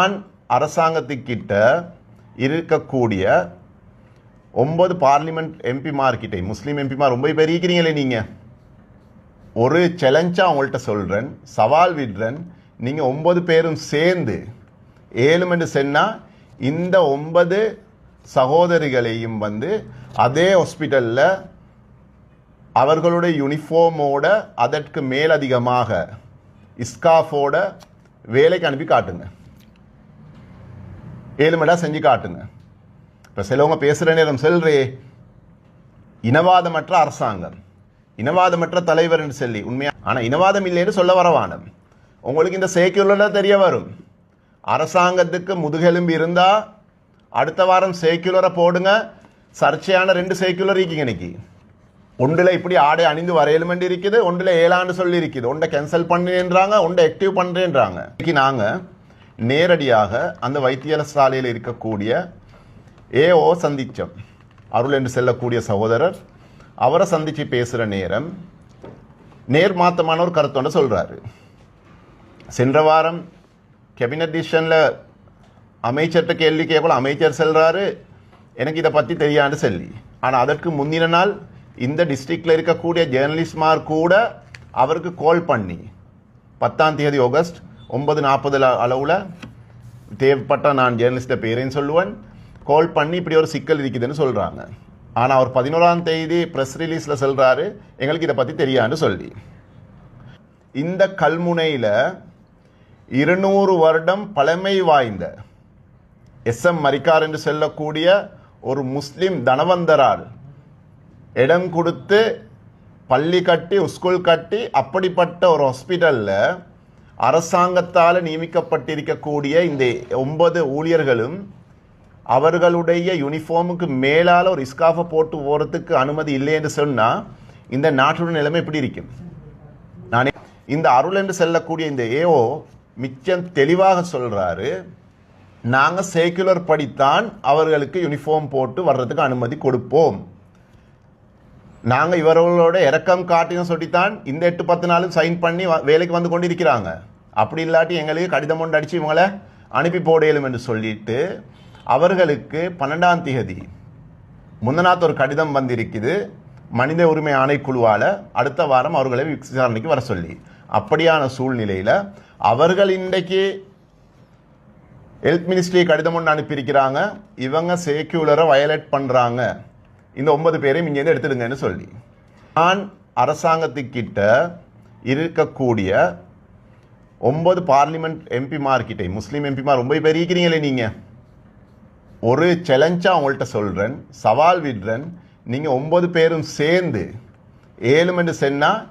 நான் அரசாங்கத்துக்கிட்ட இருக்கக்கூடிய 9 பார்லிமெண்ட் எம்பிமார்கிட்ட முஸ்லீம் எம்பிமார் ரொம்ப பேர் இருக்கிறீங்களே நீங்கள் ஒரு சேலஞ்சாக அவங்கள்ட்ட சொல்கிறேன், சவால் விடுறேன். நீங்கள் 9 பேரும் சேர்ந்து 7 மணி சொன்னால் இந்த 9 சகோதரிகளையும் அதே ஹாஸ்பிட்டலில் அவர்களுடைய யூனிஃபார்மோட அதற்கு மேலதிகமாக இஸ்காஃபோட வேலைக்கு அனுப்பி காட்டுங்க. 7 மணி செஞ்சு காட்டுங்க. இப்போ சிலவங்க பேசுகிற நேரம் செல்றே இனவாதமற்ற அரசாங்கம், இனவாதமற்ற தலைவர் என்று சொல்லி உண்மையா. ஆனால் இனவாதம் இல்லைன்னு சொல்ல வரவானம். உங்களுக்கு இந்த சேக்குலரில் தெரிய வரும். அரசாங்கத்துக்கு முதுகெலும்பு இருந்தால் அடுத்த வாரம் சேக்குலரை போடுங்க. சர்ச்சையான 2 சேக்குலர் இருக்கீங்க இன்னைக்கு. ஒன்றில் இப்படி ஆடை அணிந்து வரையலுமெண்டு இருக்குது, ஒன்றில் 7 ஆண்டு சொல்லி இருக்குது. ஒன்றை கேன்சல் பண்ணுன்றாங்க, ஒன்றை ஆக்டிவ் பண்ணுறேன்றாங்க. இன்னைக்கு நாங்கள் நேரடியாக அந்த வைத்தியசாலையில் இருக்கக்கூடிய ஏஓ சந்தித்தோம். அருள் என்று செல்லக்கூடிய சகோதரர் அவரை சந்தித்து பேசுகிற நேரம் நேர்மாத்தமான ஒரு கருத்தோட சொல்கிறாரு. சென்ற வாரம் கேபினட் டிசிஷனில் அமைச்சர்கிட்ட கேள்வி கேட்கல, அமைச்சர் செல்கிறாரு எனக்கு இதை பற்றி தெரியாண்டு சொல்லி. ஆனால் அதற்கு முந்தின நாள் இந்த டிஸ்ட்ரிக்டில் இருக்கக்கூடிய ஜேர்னலிஸ்ட்மார் கூட அவருக்கு கால் பண்ணி 10ஆம் தேதி ஆகஸ்ட் 9:40 அளவில் தேவைப்பட்ட நான் ஜேர்னலிஸ்ட்டை பேரையும் சொல்லுவேன், கால் பண்ணி இப்படி ஒரு சிக்கல் இருக்குதுன்னு சொல்கிறாங்க. ஆனால் அவர் 11ஆம் தேதி ப்ரெஸ் ரிலீஸில் சொல்கிறாரு எங்களுக்கு இதை பற்றி தெரியான்னு சொல்லி. இந்த கல்முனையில் 200 வருடம் பழமை வாய்ந்த SM மரிக்கார் என்று சொல்லக்கூடிய ஒரு முஸ்லிம் தனவந்தரால் இடம் கொடுத்து பள்ளி கட்டி ஸ்கூல் கட்டி அப்படிப்பட்ட ஒரு ஹாஸ்பிட்டலில் அரசாங்கத்தால் நியமிக்கப்பட்டிருக்கக்கூடிய இந்த 9 ஊழியர்களும் அவர்களுடைய யூனிஃபார்முக்கு மேலால் ஒரு இஸ்காஃபை போட்டு போகிறதுக்கு அனுமதி இல்லை என்று சொன்னால் இந்த நாட்டுடைய நிலைமை எப்படி இருக்கும்? நானே இந்த அருள் என்று செல்லக்கூடிய இந்த ஏஓ மிச்சம் தெளிவாக சொல்கிறாரு, நாங்கள் சேக்குலர் படித்தான் அவர்களுக்கு யூனிஃபார்ம் போட்டு வர்றதுக்கு அனுமதி கொடுப்போம். நாங்கள் இவர்களோட இறக்கம் காட்டினு சொல்லித்தான் இந்த 8-10 நாளும் சைன் பண்ணி வேலைக்கு வந்து கொண்டு இருக்கிறாங்க. அப்படி இல்லாட்டி எங்களுக்கு கடிதம் ஒன்று அடித்து இவங்களை அனுப்பி போடையிலும் என்று சொல்லிட்டு அவர்களுக்கு 12ஆம் தேதி முந்தநாத் ஒரு கடிதம் வந்திருக்குது மனித உரிமை ஆணைக்குழுவால் அடுத்த வாரம் அவர்களை விசாரணைக்கு வர சொல்லி. அப்படியான சூழ்நிலையில் அவர்கள் இன்றைக்கு ஹெல்த் மினிஸ்ட்ரி கடிதம் ஒன்று அனுப்பியிருக்கிறாங்க, இவங்க சேக்குலரை வயலேட் பண்ணுறாங்க, இந்த 9 பேரையும் இங்கேருந்து எடுத்துடுங்கன்னு சொல்லி. நான் அரசாங்கத்துக்கிட்ட இருக்கக்கூடிய 9 பார்லிமெண்ட் எம்பிமார்கிட்ட முஸ்லீம் எம்பிமார் ரொம்ப பேர் இருக்கிறீங்களே நீங்கள் ஒரு சேலஞ்சாக அவங்கள்ட்ட சொல்கிறேன், சவால் விடுறேன். நீங்கள் 9 பேரும் சேர்ந்து 7 மணி சொன்னால்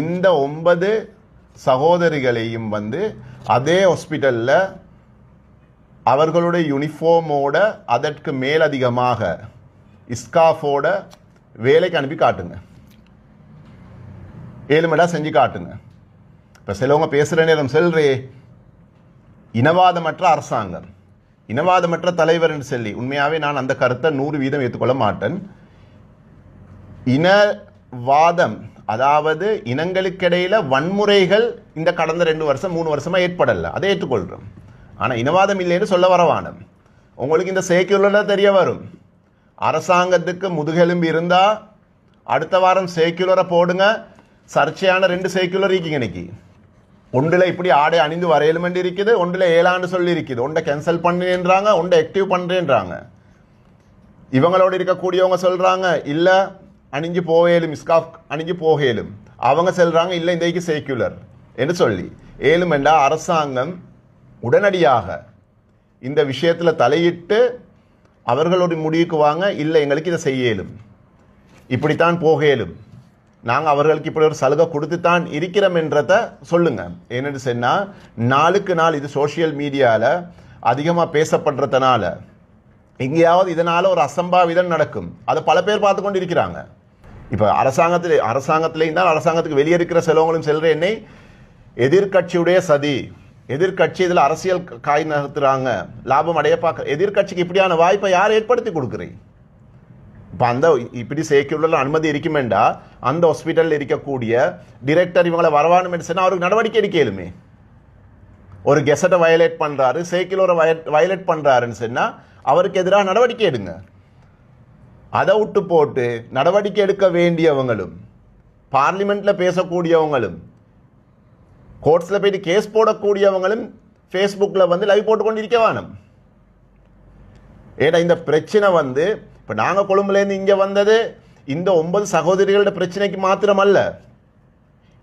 இந்த 9 சகோதரிகளையும் அதே ஹாஸ்பிட்டலில் அவர்களுடைய யூனிஃபார்மோட அதற்கு மேலதிகமாக இஸ்காஃபோட வேலைக்கு அனுப்பி காட்டுங்க. 7 மணி செஞ்சு காட்டுங்க. இப்போ சிலவங்க பேசுகிற நேரம் செல்றே இனவாதமற்ற அரசாங்கம், இனவாதமற்ற தலைவர் என்று சொல்லி உண்மையாகவே நான் அந்த கருத்தை 100% ஏற்றுக்கொள்ள மாட்டேன். இனவாதம் அதாவது இனங்களுக்கிடையில் வன்முறைகள் இந்த கடந்த 2 வருஷம் 3 வருஷமாக ஏற்படலை, அதை ஏற்றுக்கொள்கிறோம். ஆனால் இனவாதம் இல்லைன்னு சொல்ல வரவானம். உங்களுக்கு இந்த சேக்குலரில் தெரிய வரும். அரசாங்கத்துக்கு முதுகெலும்பு இருந்தால் அடுத்த வாரம் சேக்குலரை போடுங்க. சர்ச்சையான 2 சேக்குலர் இருக்கீங்க இன்னைக்கு. ஒன்றில் இப்படி ஆடை அணிந்து வரையலுமெண்டு இருக்குது, ஒன்றில் 7 ஆண்டு சொல்லி இருக்குது. ஒன்றை கேன்சல் பண்ணுன்றாங்க, ஒன்றை ஆக்டிவ் பண்ணுறேன்றாங்க. இவங்களோடு இருக்கக்கூடியவங்க சொல்கிறாங்க இல்லை அணிஞ்சு போகலும் இஸ்காஃப் அணிஞ்சு போகலும். அவங்க சொல்கிறாங்க இல்லை இன்றைக்கு சேக்குலர் என்று சொல்லி. 7 மண்டா அரசாங்கம் உடனடியாக இந்த விஷயத்தில் தலையிட்டு அவர்களுடைய முடிவுக்கு வாங்க, இல்லை எங்களுக்கு இதை செய்யலும், இப்படித்தான் போகலும், நாங்கள் அவர்களுக்கு இப்படி ஒரு சலுகை கொடுத்து தான் இருக்கிறோம் என்றதை சொல்லுங்கள். ஏன்னு சொன்னால் நாளுக்கு நாள் இது சோஷியல் மீடியாவில் அதிகமாக பேசப்படுறதுனால எங்கேயாவது இதனால் ஒரு அசம்பாவிதம் நடக்கும். அதை பல பேர் பார்த்து கொண்டு இருக்கிறாங்க. இப்போ அரசாங்கத்திலேயும் தான் அரசாங்கத்துக்கு வெளியே இருக்கிற செலவங்களும் செல்கிற என்னை எதிர்கட்சியுடைய சதி, எதிர்கட்சி இதில் அரசியல் காய் நகர்த்துறாங்க, லாபம் அடைய பார்க்க. எதிர்கட்சிக்கு இப்படியான வாய்ப்பை யார் ஏற்படுத்தி கொடுக்குறீங்க? இப்போ அந்த இப்படி சேக்குலரில் அனுமதி இருக்குமெண்டா அந்த ஹாஸ்பிட்டலில் இருக்கக்கூடிய டிரெக்டர் இவங்களை வரவானும் சொன்னால் அவருக்கு நடவடிக்கை எடுக்கலுமே. ஒரு கெசட்டை வயலேட் பண்ணுறாரு, சர்க்குலரை வயலேட் பண்ணுறாருன்னு சொன்னால் அவருக்கு எதிராக நடவடிக்கை எடுங்க. அதை விட்டு போட்டு நடவடிக்கை எடுக்க வேண்டியவங்களும் பார்லிமெண்ட்டில் பேசக்கூடியவங்களும் கோர்ட்ஸில் போயிட்டு கேஸ் போடக்கூடியவங்களும் ஃபேஸ்புக்கில் வந்து லைவ் போட்டு கொண்டிருக்க வேணும். ஏன்னா இந்த பிரச்சனை வந்து இப்போ நாங்கள் கொழும்புலேருந்து இங்கே வந்தது இந்த 9 சகோதரிகளோட பிரச்சனைக்கு மாத்திரம் அல்ல.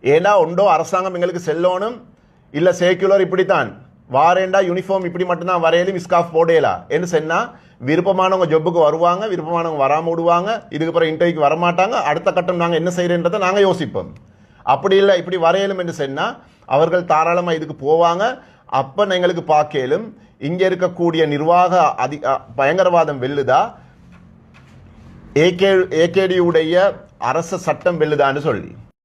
ஏன்னா ஒன்றோ அரசாங்கம் எங்களுக்கு செல்லணும், இல்லை சர்க்குலர் இப்படித்தான் வாரேண்டா யூனிஃபார்ம் இப்படி மட்டும்தான் வரையிலும் ஸ்கார்ஃப் போடலாம் என்று சொன்னால் விருப்பமானவங்க ஜொப்புக்கு வருவாங்க, விருப்பமானவங்க வராமல் விடுவாங்க, இதுக்கு அப்புறம் இன்டர்வியூக்கு வரமாட்டாங்க. அடுத்த கட்டம் நாங்கள் என்ன செய்கிறேன்றதை நாங்கள் யோசிப்போம். அப்படி இல்லை இப்படி வரையலும் என்று சொன்னால் அவர்கள் தாராளமாக இதுக்கு போவாங்க. அப்போ எங்களுக்கு பார்க்கலும் இங்கே இருக்கக்கூடிய நிர்வாக பயங்கரவாதம் வெல்லுதா, ஏகேடியுடைய அரச சட்டம் வெல்லுதான்னு சொல்லி